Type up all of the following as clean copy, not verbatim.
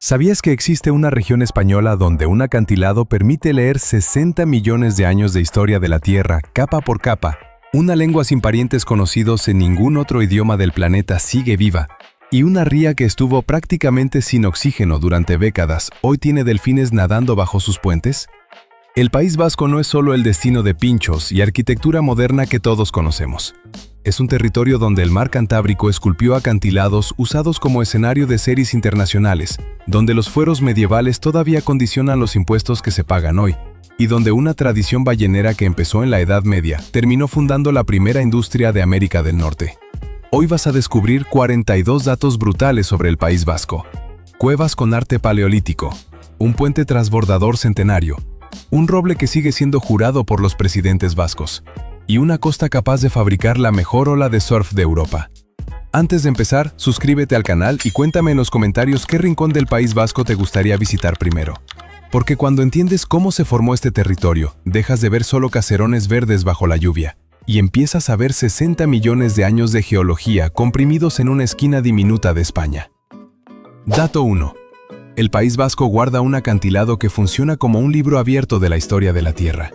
¿Sabías que existe una región española donde un acantilado permite leer 60 millones de años de historia de la Tierra, capa por capa? Una lengua sin parientes conocidos en ningún otro idioma del planeta sigue viva. Y una ría que estuvo prácticamente sin oxígeno durante décadas, ¿hoy tiene delfines nadando bajo sus puentes? El País Vasco no es solo el destino de pinchos y arquitectura moderna que todos conocemos. Es un territorio donde el mar Cantábrico esculpió acantilados usados como escenario de series internacionales, donde los fueros medievales todavía condicionan los impuestos que se pagan hoy, y donde una tradición ballenera que empezó en la Edad Media terminó fundando la primera industria de América del Norte. Hoy vas a descubrir 42 datos brutales sobre el País Vasco. Cuevas con arte paleolítico, un puente transbordador centenario, un roble que sigue siendo jurado por los presidentes vascos, y una costa capaz de fabricar la mejor ola de surf de Europa. Antes de empezar, suscríbete al canal y cuéntame en los comentarios qué rincón del País Vasco te gustaría visitar primero. Porque cuando entiendes cómo se formó este territorio, dejas de ver solo caserones verdes bajo la lluvia, y empiezas a ver 60 millones de años de geología comprimidos en una esquina diminuta de España. Dato 1. El País Vasco guarda un acantilado que funciona como un libro abierto de la historia de la Tierra.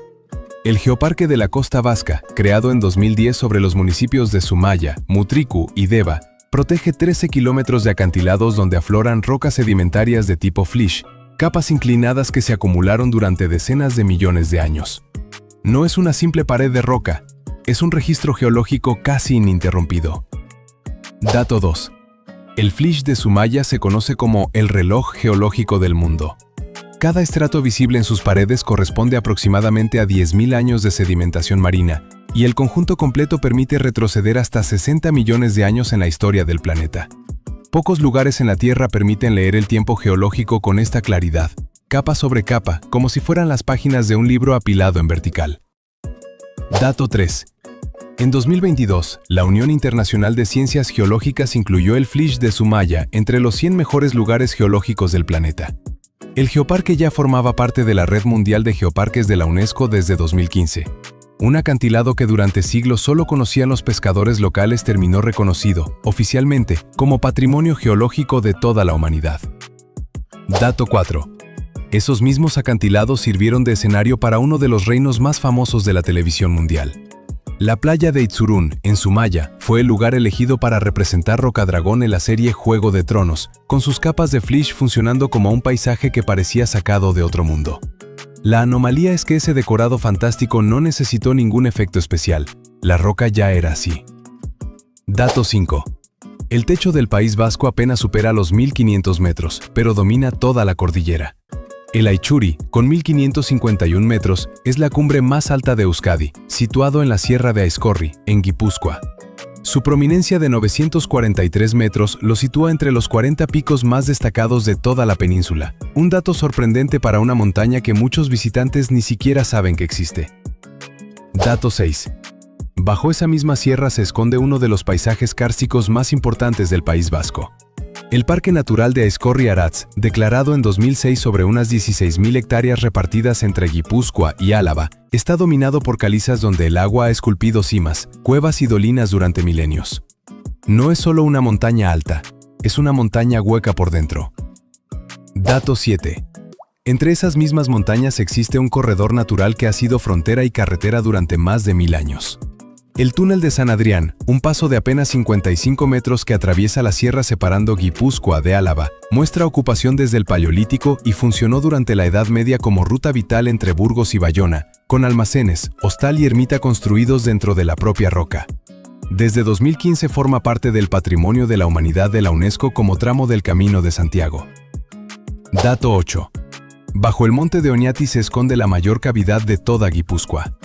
El Geoparque de la Costa Vasca, creado en 2010 sobre los municipios de Zumaya, Mutriku y Deva, protege 13 kilómetros de acantilados donde afloran rocas sedimentarias de tipo flysch, capas inclinadas que se acumularon durante decenas de millones de años. No es una simple pared de roca, es un registro geológico casi ininterrumpido. Dato 2. El flysch de Zumaya se conoce como el reloj geológico del mundo. Cada estrato visible en sus paredes corresponde aproximadamente a 10.000 años de sedimentación marina, y el conjunto completo permite retroceder hasta 60 millones de años en la historia del planeta. Pocos lugares en la Tierra permiten leer el tiempo geológico con esta claridad, capa sobre capa, como si fueran las páginas de un libro apilado en vertical. Dato 3. En 2022, la Unión Internacional de Ciencias Geológicas incluyó el flysch de Zumaya entre los 100 mejores lugares geológicos del planeta. El geoparque ya formaba parte de la Red Mundial de Geoparques de la UNESCO desde 2015. Un acantilado que durante siglos solo conocían los pescadores locales terminó reconocido, oficialmente, como Patrimonio Geológico de toda la humanidad. Dato 4. Esos mismos acantilados sirvieron de escenario para uno de los reinos más famosos de la televisión mundial. La playa de Itzurún, en Zumaya, fue el lugar elegido para representar Rocadragón en la serie Juego de Tronos, con sus capas de flysch funcionando como un paisaje que parecía sacado de otro mundo. La anomalía es que ese decorado fantástico no necesitó ningún efecto especial. La roca ya era así. Dato 5. El techo del País Vasco apenas supera los 1.500 metros, pero domina toda la cordillera. El Aichuri, con 1.551 metros, es la cumbre más alta de Euskadi, situado en la Sierra de Aizkorri, en Guipúzcoa. Su prominencia de 943 metros lo sitúa entre los 40 picos más destacados de toda la península, un dato sorprendente para una montaña que muchos visitantes ni siquiera saben que existe. Dato 6. Bajo esa misma sierra se esconde uno de los paisajes kársticos más importantes del País Vasco. El Parque Natural de Aizkorri-Aratz, declarado en 2006 sobre unas 16.000 hectáreas repartidas entre Guipúzcoa y Álava, está dominado por calizas donde el agua ha esculpido cimas, cuevas y dolinas durante milenios. No es solo una montaña alta, es una montaña hueca por dentro. Dato 7. Entre esas mismas montañas existe un corredor natural que ha sido frontera y carretera durante más de 1000 años. El túnel de San Adrián, un paso de apenas 55 metros que atraviesa la sierra separando Guipúzcoa de Álava, muestra ocupación desde el Paleolítico y funcionó durante la Edad Media como ruta vital entre Burgos y Bayona, con almacenes, hostal y ermita construidos dentro de la propia roca. Desde 2015 forma parte del Patrimonio de la Humanidad de la UNESCO como tramo del Camino de Santiago. Dato 8. Bajo el monte de Oñati se esconde la mayor cavidad de toda Guipúzcoa.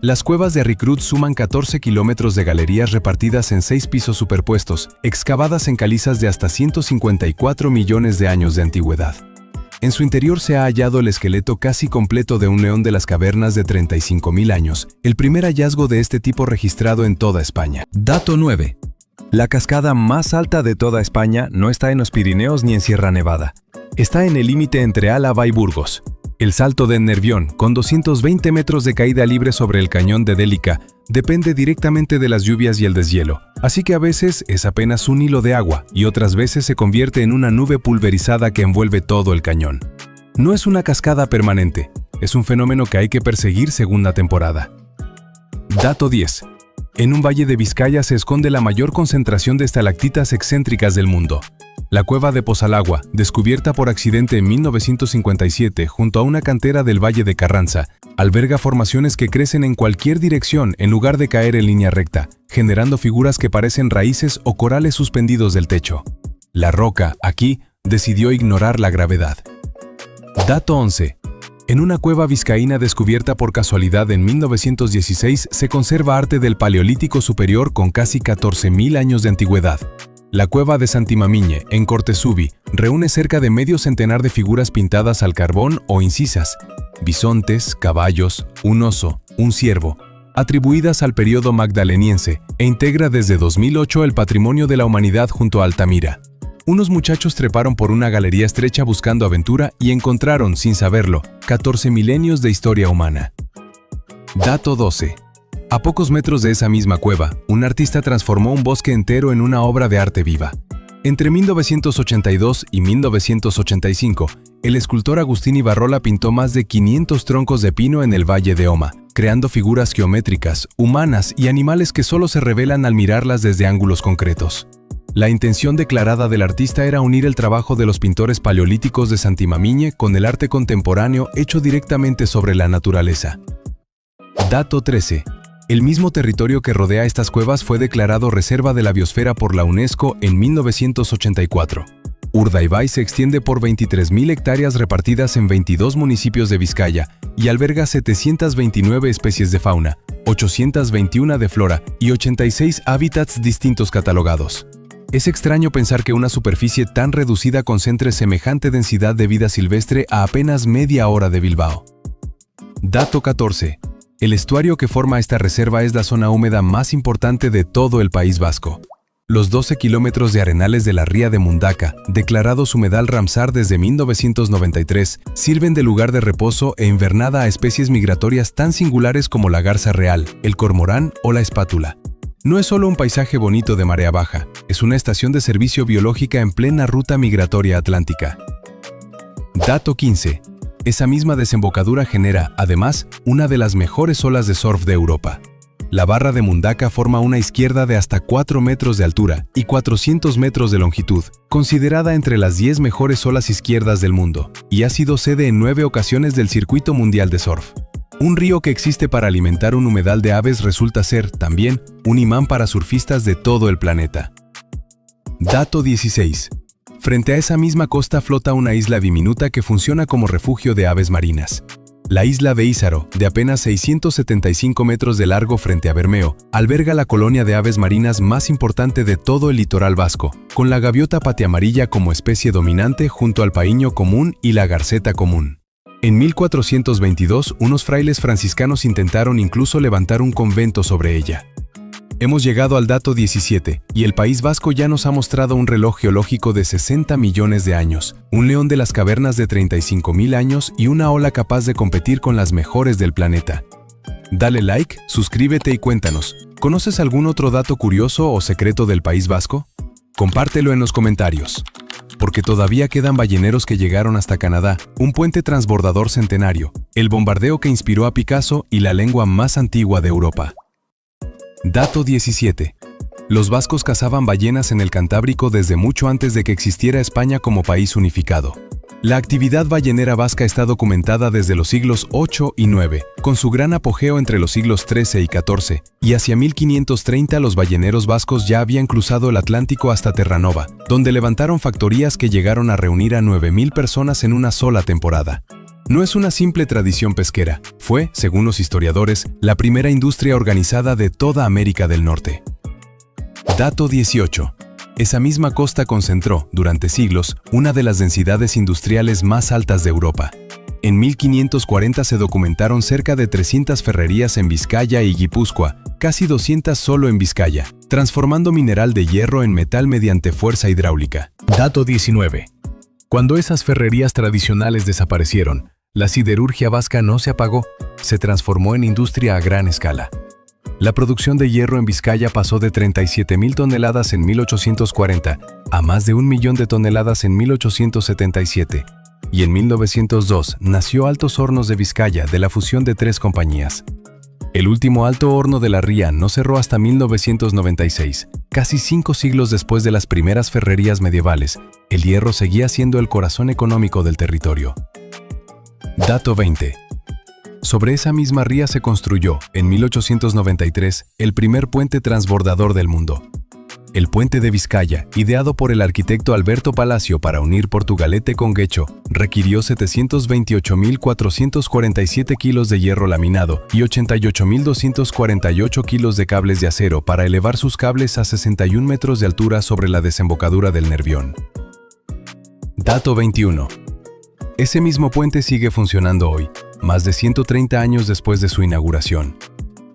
Las cuevas de Aricruz suman 14 kilómetros de galerías repartidas en 6 pisos superpuestos, excavadas en calizas de hasta 154 millones de años de antigüedad. En su interior se ha hallado el esqueleto casi completo de un león de las cavernas de 35.000 años, el primer hallazgo de este tipo registrado en toda España. Dato 9. La cascada más alta de toda España no está en los Pirineos ni en Sierra Nevada. Está en el límite entre Álava y Burgos. El salto de Nervión, con 220 metros de caída libre sobre el cañón de Délica, depende directamente de las lluvias y el deshielo, así que a veces es apenas un hilo de agua y otras veces se convierte en una nube pulverizada que envuelve todo el cañón. No es una cascada permanente, es un fenómeno que hay que perseguir según la temporada. Dato 10. En un valle de Vizcaya se esconde la mayor concentración de estalactitas excéntricas del mundo. La cueva de Pozalagua, descubierta por accidente en 1957 junto a una cantera del Valle de Carranza, alberga formaciones que crecen en cualquier dirección en lugar de caer en línea recta, generando figuras que parecen raíces o corales suspendidos del techo. La roca, aquí, decidió ignorar la gravedad. Dato 11. En una cueva vizcaína descubierta por casualidad en 1916 se conserva arte del Paleolítico Superior con casi 14.000 años de antigüedad. La cueva de Santimamiñe, en Cortesubi, reúne cerca de medio centenar de figuras pintadas al carbón o incisas, bisontes, caballos, un oso, un ciervo, atribuidas al periodo magdaleniense, e integra desde 2008 el Patrimonio de la Humanidad junto a Altamira. Unos muchachos treparon por una galería estrecha buscando aventura y encontraron, sin saberlo, 14 milenios de historia humana. Dato 12. A pocos metros de esa misma cueva, un artista transformó un bosque entero en una obra de arte viva. Entre 1982 y 1985, el escultor Agustín Ibarrola pintó más de 500 troncos de pino en el Valle de Oma, creando figuras geométricas, humanas y animales que solo se revelan al mirarlas desde ángulos concretos. La intención declarada del artista era unir el trabajo de los pintores paleolíticos de Santimamiñe con el arte contemporáneo hecho directamente sobre la naturaleza. Dato 13. El mismo territorio que rodea estas cuevas fue declarado Reserva de la Biosfera por la UNESCO en 1984. Urdaibai se extiende por 23.000 hectáreas repartidas en 22 municipios de Vizcaya y alberga 729 especies de fauna, 821 de flora y 86 hábitats distintos catalogados. Es extraño pensar que una superficie tan reducida concentre semejante densidad de vida silvestre a apenas media hora de Bilbao. Dato 14. El estuario que forma esta reserva es la zona húmeda más importante de todo el País Vasco. Los 12 kilómetros de arenales de la ría de Mundaka, declarados humedal Ramsar desde 1993, sirven de lugar de reposo e invernada a especies migratorias tan singulares como la garza real, el cormorán o la espátula. No es solo un paisaje bonito de marea baja, es una estación de servicio biológica en plena ruta migratoria atlántica. Dato 15. Esa misma desembocadura genera, además, una de las mejores olas de surf de Europa. La barra de Mundaka forma una izquierda de hasta 4 metros de altura y 400 metros de longitud, considerada entre las 10 mejores olas izquierdas del mundo, y ha sido sede en 9 ocasiones del Circuito Mundial de Surf. Un río que existe para alimentar un humedal de aves resulta ser, también, un imán para surfistas de todo el planeta. Dato 16. Frente a esa misma costa flota una isla diminuta que funciona como refugio de aves marinas. La isla de Ízaro, de apenas 675 metros de largo frente a Bermeo, alberga la colonia de aves marinas más importante de todo el litoral vasco, con la gaviota patiamarilla como especie dominante junto al paíño común y la garceta común. En 1422, unos frailes franciscanos intentaron incluso levantar un convento sobre ella. Hemos llegado al dato 17, y el País Vasco ya nos ha mostrado un reloj geológico de 60 millones de años, un león de las cavernas de 35.000 años y una ola capaz de competir con las mejores del planeta. Dale like, suscríbete y cuéntanos, ¿conoces algún otro dato curioso o secreto del País Vasco? Compártelo en los comentarios. Porque todavía quedan balleneros que llegaron hasta Canadá, un puente transbordador centenario, el bombardeo que inspiró a Picasso y la lengua más antigua de Europa. Dato 17. Los vascos cazaban ballenas en el Cantábrico desde mucho antes de que existiera España como país unificado. La actividad ballenera vasca está documentada desde los siglos VIII y IX, con su gran apogeo entre los siglos XIII y XIV, y hacia 1530 los balleneros vascos ya habían cruzado el Atlántico hasta Terranova, donde levantaron factorías que llegaron a reunir a 9.000 personas en una sola temporada. No es una simple tradición pesquera, fue, según los historiadores, la primera industria organizada de toda América del Norte. Dato 18. Esa misma costa concentró, durante siglos, una de las densidades industriales más altas de Europa. En 1540 se documentaron cerca de 300 ferrerías en Vizcaya y Guipúzcoa, casi 200 solo en Vizcaya, transformando mineral de hierro en metal mediante fuerza hidráulica. Dato 19. Cuando esas ferrerías tradicionales desaparecieron, La siderurgia vasca no se apagó, se transformó en industria a gran escala. La producción de hierro en Vizcaya pasó de 37.000 toneladas en 1840 a más de 1 millón de toneladas en 1877, y en 1902 nació Altos Hornos de Vizcaya de la fusión de 3 compañías. El último alto horno de la ría no cerró hasta 1996. Casi 5 siglos después de las primeras ferrerías medievales, el hierro seguía siendo el corazón económico del territorio. Dato 20. Sobre esa misma ría se construyó, en 1893, el primer puente transbordador del mundo. El puente de Vizcaya, ideado por el arquitecto Alberto Palacio para unir Portugalete con Guecho, requirió 728.447 kilos de hierro laminado y 88.248 kilos de cables de acero para elevar sus cables a 61 metros de altura sobre la desembocadura del Nervión. Dato 21. Ese mismo puente sigue funcionando hoy, más de 130 años después de su inauguración.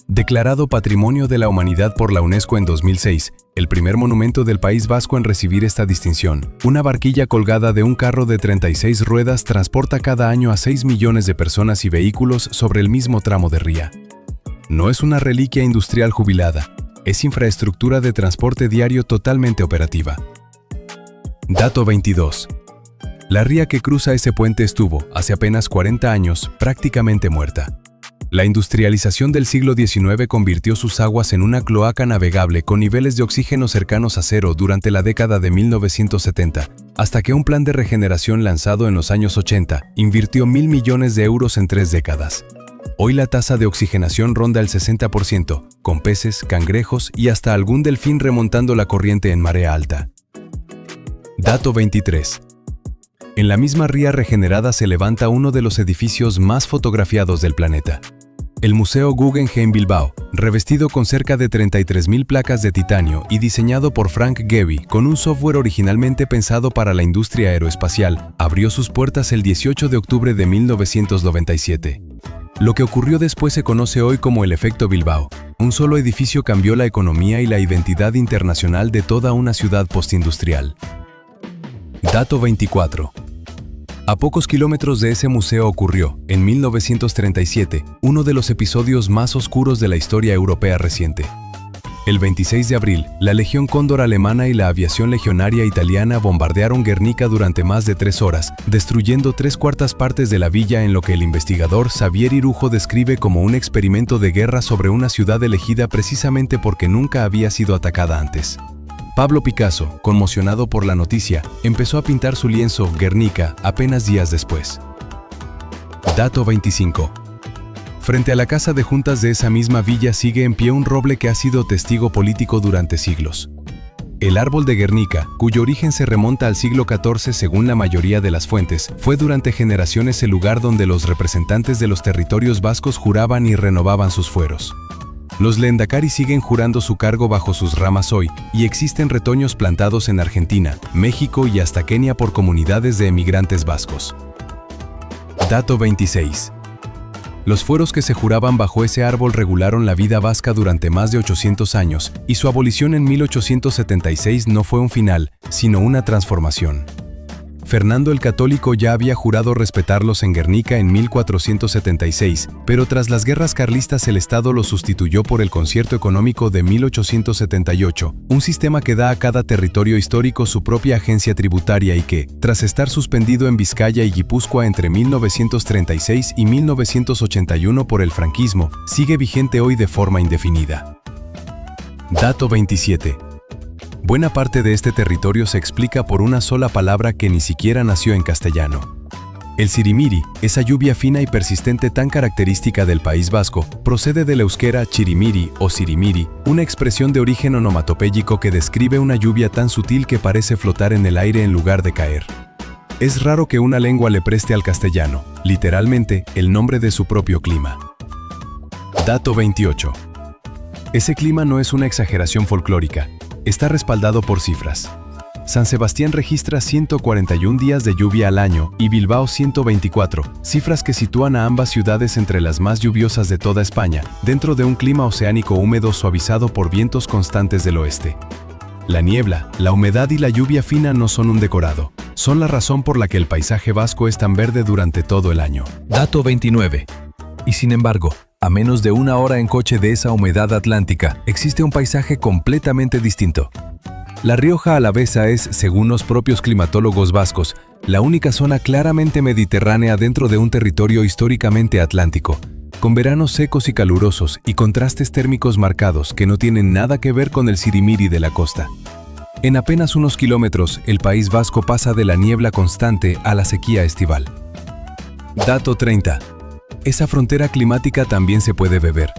Declarado Patrimonio de la Humanidad por la UNESCO en 2006, el primer monumento del País Vasco en recibir esta distinción, una barquilla colgada de un carro de 36 ruedas transporta cada año a 6 millones de personas y vehículos sobre el mismo tramo de ría. No es una reliquia industrial jubilada, es infraestructura de transporte diario totalmente operativa. Dato 22. La ría que cruza ese puente estuvo, hace apenas 40 años, prácticamente muerta. La industrialización del siglo XIX convirtió sus aguas en una cloaca navegable con niveles de oxígeno cercanos a cero durante la década de 1970, hasta que un plan de regeneración lanzado en los años 80 invirtió 1.000 millones de euros en 3 décadas. Hoy la tasa de oxigenación ronda el 60%, con peces, cangrejos y hasta algún delfín remontando la corriente en marea alta. Dato 23. En la misma ría regenerada se levanta uno de los edificios más fotografiados del planeta. El Museo Guggenheim Bilbao, revestido con cerca de 33.000 placas de titanio y diseñado por Frank Gehry con un software originalmente pensado para la industria aeroespacial, abrió sus puertas el 18 de octubre de 1997. Lo que ocurrió después se conoce hoy como el efecto Bilbao. Un solo edificio cambió la economía y la identidad internacional de toda una ciudad postindustrial. Dato 24. A pocos kilómetros de ese museo ocurrió, en 1937, uno de los episodios más oscuros de la historia europea reciente. El 26 de abril, la Legión Cóndor alemana y la aviación legionaria italiana bombardearon Guernica durante más de 3 horas, destruyendo 3/4 partes de la villa en lo que el investigador Xavier Irujo describe como un experimento de guerra sobre una ciudad elegida precisamente porque nunca había sido atacada antes. Pablo Picasso, conmocionado por la noticia, empezó a pintar su lienzo Guernica apenas días después. Dato 25. Frente a la casa de juntas de esa misma villa sigue en pie un roble que ha sido testigo político durante siglos. El árbol de Guernica, cuyo origen se remonta al siglo XIV según la mayoría de las fuentes, fue durante generaciones el lugar donde los representantes de los territorios vascos juraban y renovaban sus fueros. Los Lehendakari siguen jurando su cargo bajo sus ramas hoy, y existen retoños plantados en Argentina, México y hasta Kenia por comunidades de emigrantes vascos. Dato 26. Los fueros que se juraban bajo ese árbol regularon la vida vasca durante más de 800 años, y su abolición en 1876 no fue un final, sino una transformación. Fernando el Católico ya había jurado respetarlos en Guernica en 1476, pero tras las guerras carlistas el Estado los sustituyó por el Concierto Económico de 1878, un sistema que da a cada territorio histórico su propia agencia tributaria y que, tras estar suspendido en Vizcaya y Guipúzcoa entre 1936 y 1981 por el franquismo, sigue vigente hoy de forma indefinida. Dato 27. Buena parte de este territorio se explica por una sola palabra que ni siquiera nació en castellano. El sirimiri, esa lluvia fina y persistente tan característica del País Vasco, procede del euskera chirimiri o sirimiri, una expresión de origen onomatopéyico que describe una lluvia tan sutil que parece flotar en el aire en lugar de caer. Es raro que una lengua le preste al castellano, literalmente, el nombre de su propio clima. Dato 28. Ese clima no es una exageración folclórica. Está respaldado por cifras. San Sebastián registra 141 días de lluvia al año y Bilbao 124, cifras que sitúan a ambas ciudades entre las más lluviosas de toda España, dentro de un clima oceánico húmedo suavizado por vientos constantes del oeste. La niebla, la humedad y la lluvia fina no son un decorado. Son la razón por la que el paisaje vasco es tan verde durante todo el año. Dato 29. Y sin embargo, a menos de una hora en coche de esa humedad atlántica, existe un paisaje completamente distinto. La Rioja Alavesa es, según los propios climatólogos vascos, la única zona claramente mediterránea dentro de un territorio históricamente atlántico, con veranos secos y calurosos y contrastes térmicos marcados que no tienen nada que ver con el sirimiri de la costa. En apenas unos kilómetros, el País Vasco pasa de la niebla constante a la sequía estival. Dato 30. Esa frontera climática también se puede beber.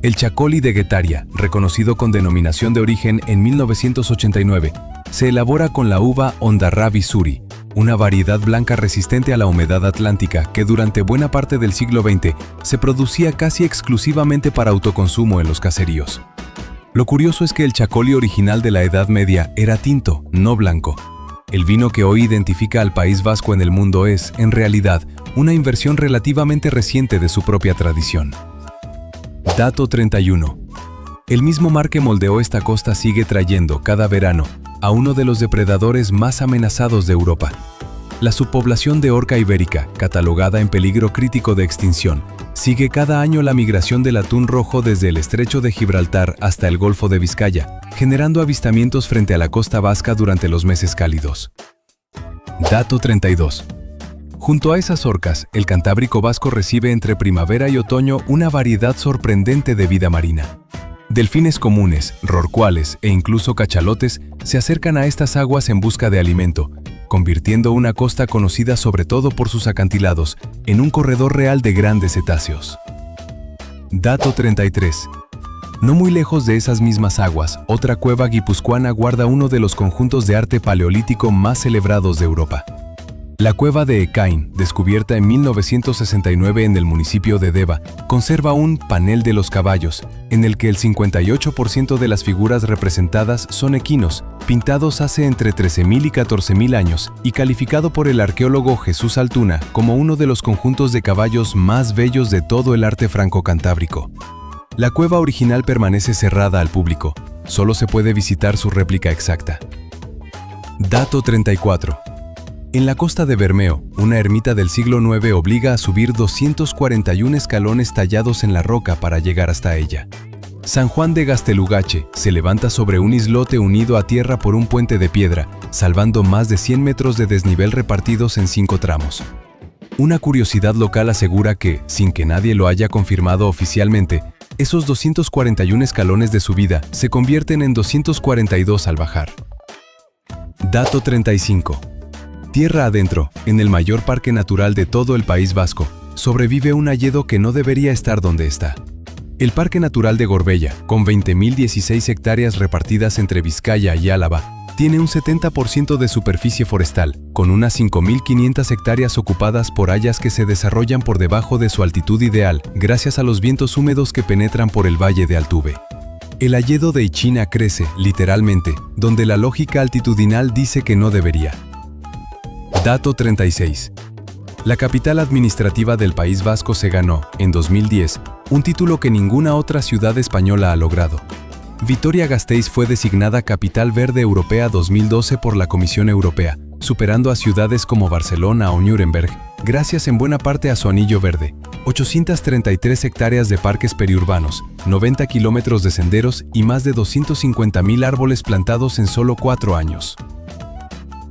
El Chacoli de Guetaria, reconocido con denominación de origen en 1989, se elabora con la uva Ondarrabi Suri, una variedad blanca resistente a la humedad atlántica que durante buena parte del siglo XX se producía casi exclusivamente para autoconsumo en los caseríos. Lo curioso es que el Chacoli original de la Edad Media era tinto, no blanco. El vino que hoy identifica al País Vasco en el mundo es, en realidad, una inversión relativamente reciente de su propia tradición. Dato 31. El mismo mar que moldeó esta costa sigue trayendo, cada verano, a uno de los depredadores más amenazados de Europa. La subpoblación de orca ibérica, catalogada en peligro crítico de extinción, sigue cada año la migración del atún rojo desde el estrecho de Gibraltar hasta el Golfo de Vizcaya, generando avistamientos frente a la costa vasca durante los meses cálidos. Dato 32. Junto a esas orcas, el Cantábrico vasco recibe entre primavera y otoño una variedad sorprendente de vida marina. Delfines comunes, rorcuales e incluso cachalotes se acercan a estas aguas en busca de alimento, convirtiendo una costa conocida sobre todo por sus acantilados en un corredor real de grandes cetáceos. Dato 33. No muy lejos de esas mismas aguas, otra cueva guipuzcoana guarda uno de los conjuntos de arte paleolítico más celebrados de Europa. La cueva de Ekain, descubierta en 1969 en el municipio de Deva, conserva un panel de los caballos, en el que el 58% de las figuras representadas son equinos, pintados hace entre 13.000 y 14.000 años, y calificado por el arqueólogo Jesús Altuna como uno de los conjuntos de caballos más bellos de todo el arte franco-cantábrico. La cueva original permanece cerrada al público, solo se puede visitar su réplica exacta. Dato 34. En la costa de Bermeo, una ermita del siglo IX obliga a subir 241 escalones tallados en la roca para llegar hasta ella. San Juan de Gastelugache se levanta sobre un islote unido a tierra por un puente de piedra, salvando más de 100 metros de desnivel repartidos en 5 tramos. Una curiosidad local asegura que, sin que nadie lo haya confirmado oficialmente, esos 241 escalones de subida se convierten en 242 al bajar. Dato 35. Tierra adentro, en el mayor parque natural de todo el País Vasco, sobrevive un hayedo que no debería estar donde está. El Parque Natural de Gorbella, con 20.016 hectáreas repartidas entre Vizcaya y Álava, tiene un 70% de superficie forestal, con unas 5.500 hectáreas ocupadas por hayas que se desarrollan por debajo de su altitud ideal, gracias a los vientos húmedos que penetran por el valle de Altuve. El hayedo de Ichina crece, literalmente, donde la lógica altitudinal dice que no debería. Dato 36. La capital administrativa del País Vasco se ganó, en 2010, un título que ninguna otra ciudad española ha logrado. Vitoria-Gasteiz fue designada Capital Verde Europea 2012 por la Comisión Europea, superando a ciudades como Barcelona o Nuremberg, gracias en buena parte a su anillo verde, 833 hectáreas de parques periurbanos, 90 kilómetros de senderos y más de 250.000 árboles plantados en solo 4 años.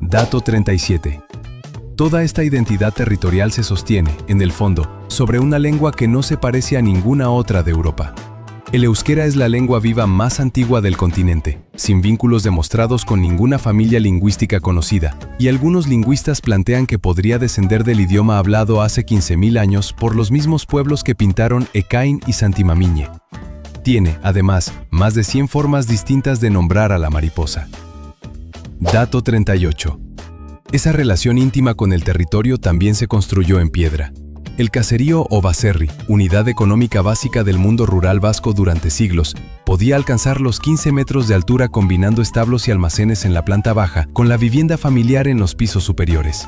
Dato 37. Toda esta identidad territorial se sostiene, en el fondo, sobre una lengua que no se parece a ninguna otra de Europa. El euskera es la lengua viva más antigua del continente, sin vínculos demostrados con ninguna familia lingüística conocida, y algunos lingüistas plantean que podría descender del idioma hablado hace 15.000 años por los mismos pueblos que pintaron Ekain y Santimamiñe. Tiene, además, más de 100 formas distintas de nombrar a la mariposa. Dato 38. Esa relación íntima con el territorio también se construyó en piedra. El caserío o baserri, unidad económica básica del mundo rural vasco durante siglos, podía alcanzar los 15 metros de altura combinando establos y almacenes en la planta baja con la vivienda familiar en los pisos superiores.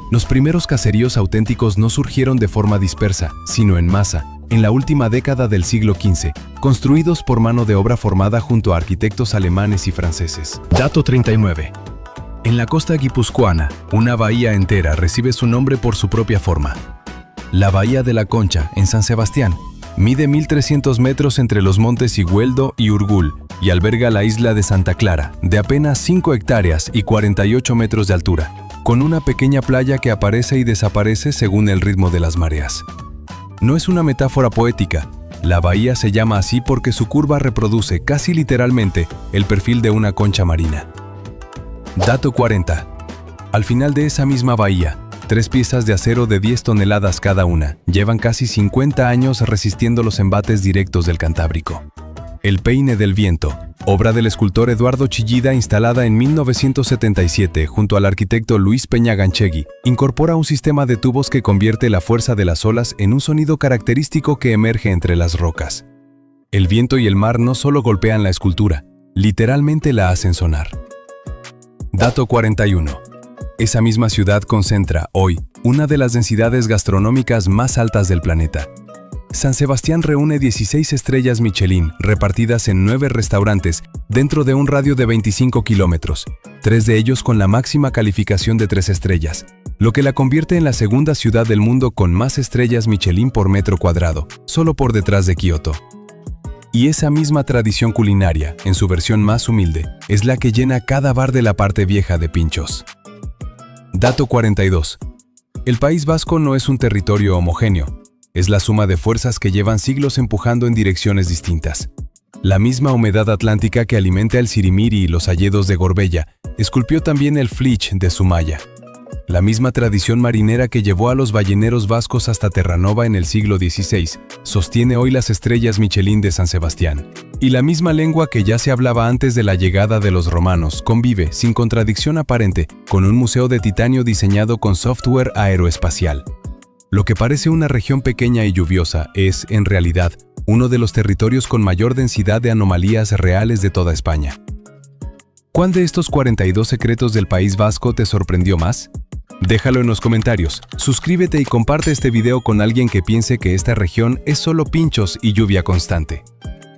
Los primeros caseríos auténticos no surgieron de forma dispersa, sino en masa, en la última década del siglo XV, construidos por mano de obra formada junto a arquitectos alemanes y franceses. Dato 39. En la costa guipuzcoana, una bahía entera recibe su nombre por su propia forma. La Bahía de la Concha, en San Sebastián, mide 1.300 metros entre los montes Sigüeldo y Urgul y alberga la isla de Santa Clara, de apenas 5 hectáreas y 48 metros de altura, con una pequeña playa que aparece y desaparece según el ritmo de las mareas. No es una metáfora poética, la bahía se llama así porque su curva reproduce casi literalmente el perfil de una concha marina. Dato 40. Al final de esa misma bahía, 3 piezas de acero de 10 toneladas cada una llevan casi 50 años resistiendo los embates directos del Cantábrico. El Peine del Viento, obra del escultor Eduardo Chillida instalada en 1977 junto al arquitecto Luis Peña Ganchegui, incorpora un sistema de tubos que convierte la fuerza de las olas en un sonido característico que emerge entre las rocas. El viento y el mar no solo golpean la escultura, literalmente la hacen sonar. Dato 41. Esa misma ciudad concentra, hoy, una de las densidades gastronómicas más altas del planeta. San Sebastián reúne 16 estrellas Michelin repartidas en 9 restaurantes dentro de un radio de 25 kilómetros, 3 de ellos con la máxima calificación de 3 estrellas, lo que la convierte en la segunda ciudad del mundo con más estrellas Michelin por metro cuadrado, solo por detrás de Kioto. Y esa misma tradición culinaria, en su versión más humilde, es la que llena cada bar de la parte vieja de Pinchos. Dato 42. El País Vasco no es un territorio homogéneo, es la suma de fuerzas que llevan siglos empujando en direcciones distintas. La misma humedad atlántica que alimenta el Sirimiri y los hayedos de Gorbella, esculpió también el Flix de Zumaya. La misma tradición marinera que llevó a los balleneros vascos hasta Terranova en el siglo XVI, sostiene hoy las estrellas Michelin de San Sebastián. Y la misma lengua que ya se hablaba antes de la llegada de los romanos convive, sin contradicción aparente, con un museo de titanio diseñado con software aeroespacial. Lo que parece una región pequeña y lluviosa es, en realidad, uno de los territorios con mayor densidad de anomalías reales de toda España. ¿Cuál de estos 42 secretos del País Vasco te sorprendió más? Déjalo en los comentarios, suscríbete y comparte este video con alguien que piense que esta región es solo pinchos y lluvia constante.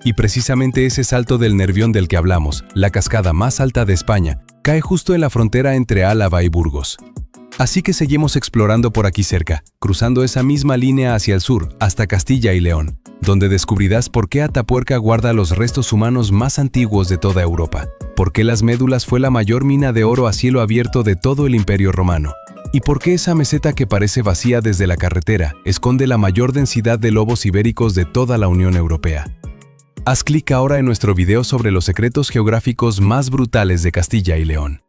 Y precisamente ese salto del Nervión del que hablamos, la cascada más alta de España, cae justo en la frontera entre Álava y Burgos. Así que seguimos explorando por aquí cerca, cruzando esa misma línea hacia el sur, hasta Castilla y León, donde descubrirás por qué Atapuerca guarda los restos humanos más antiguos de toda Europa, por qué Las Médulas fue la mayor mina de oro a cielo abierto de todo el Imperio Romano, y por qué esa meseta que parece vacía desde la carretera esconde la mayor densidad de lobos ibéricos de toda la Unión Europea. Haz clic ahora en nuestro video sobre los secretos geográficos más brutales de Castilla y León.